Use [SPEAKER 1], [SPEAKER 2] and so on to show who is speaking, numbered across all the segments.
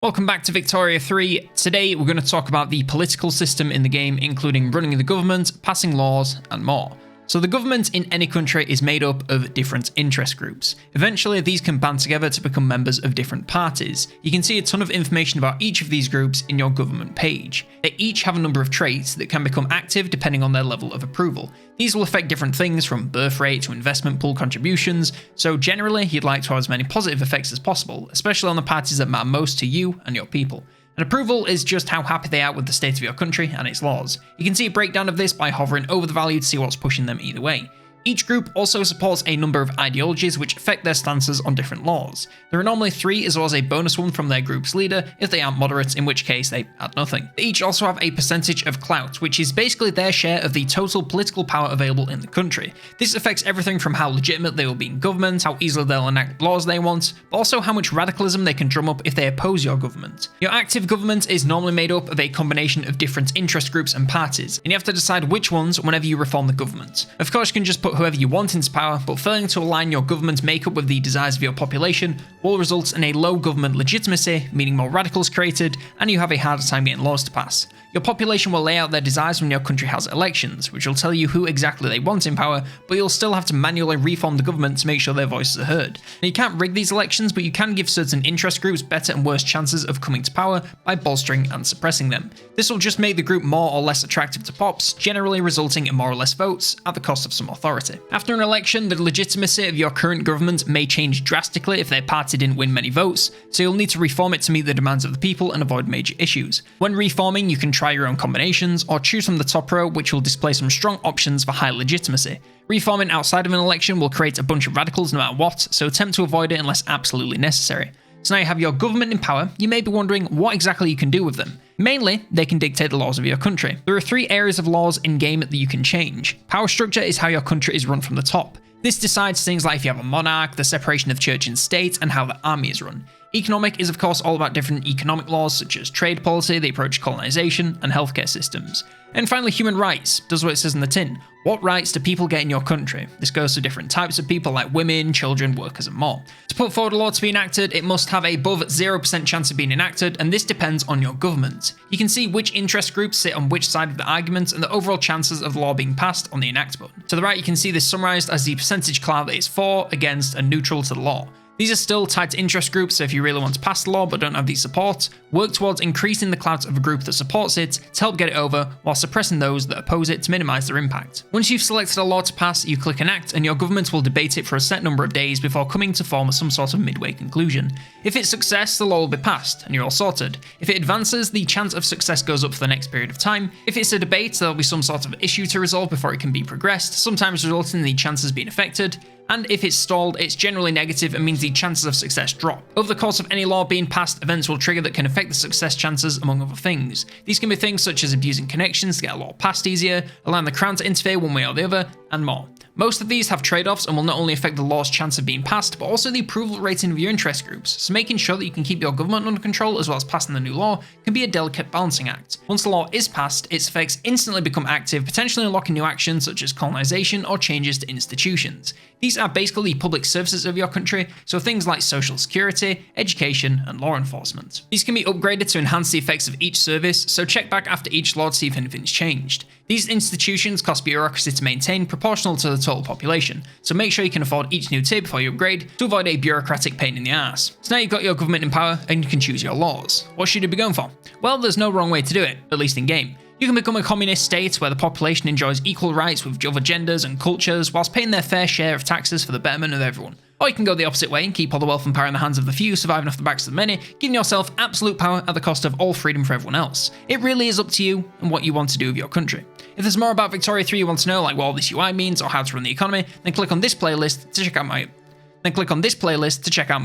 [SPEAKER 1] Welcome back to Victoria 3. Today we're going to talk about the political system in the game, including running the government, passing laws, and more. So the government in any country is made up of different interest groups. Eventually these can band together to become members of different parties. You can see a ton of information about each of these groups in your government page. They each have a number of traits that can become active depending on their level of approval. These will affect different things from birth rate to investment pool contributions, so generally you'd like to have as many positive effects as possible, especially on the parties that matter most to you and your people. And approval is just how happy they are with the state of your country and its laws. You can see a breakdown of this by hovering over the value to see what's pushing them either way. Each group also supports a number of ideologies which affect their stances on different laws. There are normally 3 as well as a bonus one from their group's leader if they aren't moderates, in which case they add nothing. They each also have a percentage of clout, which is basically their share of the total political power available in the country. This affects everything from how legitimate they will be in government, how easily they'll enact laws they want, but also how much radicalism they can drum up if they oppose your government. Your active government is normally made up of a combination of different interest groups and parties, and you have to decide which ones whenever you reform the government. Of course, you can just put whoever you want into power, but failing to align your government makeup with the desires of your population will result in a low government legitimacy, meaning more radicals created, and you have a harder time getting laws to pass. Your population will lay out their desires when your country has elections, which will tell you who exactly they want in power, but you'll still have to manually reform the government to make sure their voices are heard. Now, you can't rig these elections, but you can give certain interest groups better and worse chances of coming to power by bolstering and suppressing them. This will just make the group more or less attractive to pops, generally resulting in more or less votes at the cost of some authority. After an election, the legitimacy of your current government may change drastically if their party didn't win many votes, so you'll need to reform it to meet the demands of the people and avoid major issues. When reforming, you can try your own combinations, or choose from the top row, which will display some strong options for high legitimacy. Reforming outside of an election will create a bunch of radicals no matter what, so attempt to avoid it unless absolutely necessary. So now you have your government in power, you may be wondering what exactly you can do with them. Mainly, they can dictate the laws of your country. There are 3 areas of laws in-game that you can change. Power structure is how your country is run from the top. This decides things like if you have a monarch, the separation of church and state, and how the army is run. Economic is of course all about different economic laws such as trade policy, the approach to colonization, and healthcare systems. And finally, human rights does what it says in the tin. What rights do people get in your country? This goes to different types of people like women, children, workers, and more. To put forward a law to be enacted, it must have above 0% chance of being enacted, and this depends on your government. You can see which interest groups sit on which side of the argument and the overall chances of the law being passed on the enact button. To the right, you can see this summarized as the percentage clout that is for, against, and neutral to the law. These are still tied to interest groups, so if you really want to pass the law but don't have the support, work towards increasing the clout of a group that supports it to help get it over, while suppressing those that oppose it to minimize their impact. Once you've selected a law to pass, you click enact and your government will debate it for a set number of days before coming to form some sort of midway conclusion. If it's success, the law will be passed, and you're all sorted. If it advances, the chance of success goes up for the next period of time. If it's a debate, there'll be some sort of issue to resolve before it can be progressed, sometimes resulting in the chances being affected. And if it's stalled, it's generally negative and means the chances of success drop. Over the course of any law being passed, events will trigger that can affect the success chances, among other things. These can be things such as abusing connections to get a law passed easier, allowing the crown to interfere one way or the other, and more. Most of these have trade-offs and will not only affect the law's chance of being passed, but also the approval rating of your interest groups, so making sure that you can keep your government under control as well as passing the new law can be a delicate balancing act. Once the law is passed, its effects instantly become active, potentially unlocking new actions such as colonization or changes to institutions. These are basically the public services of your country, so things like social security, education, and law enforcement. These can be upgraded to enhance the effects of each service, so check back after each law to see if anything's changed. These institutions cost bureaucracy to maintain, proportional to the total population, so make sure you can afford each new tier before you upgrade to avoid a bureaucratic pain in the ass. So now you've got your government in power and you can choose your laws. What should you be going for? Well, there's no wrong way to do it, at least in game. You can become a communist state where the population enjoys equal rights with other genders and cultures whilst paying their fair share of taxes for the betterment of everyone. Or you can go the opposite way and keep all the wealth and power in the hands of the few, surviving off the backs of the many, giving yourself absolute power at the cost of all freedom for everyone else. It really is up to you and what you want to do with your country. If there's more about Victoria 3 you want to know, like what all this UI means or how to run the economy, then click on this playlist to check out my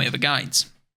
[SPEAKER 1] other guides.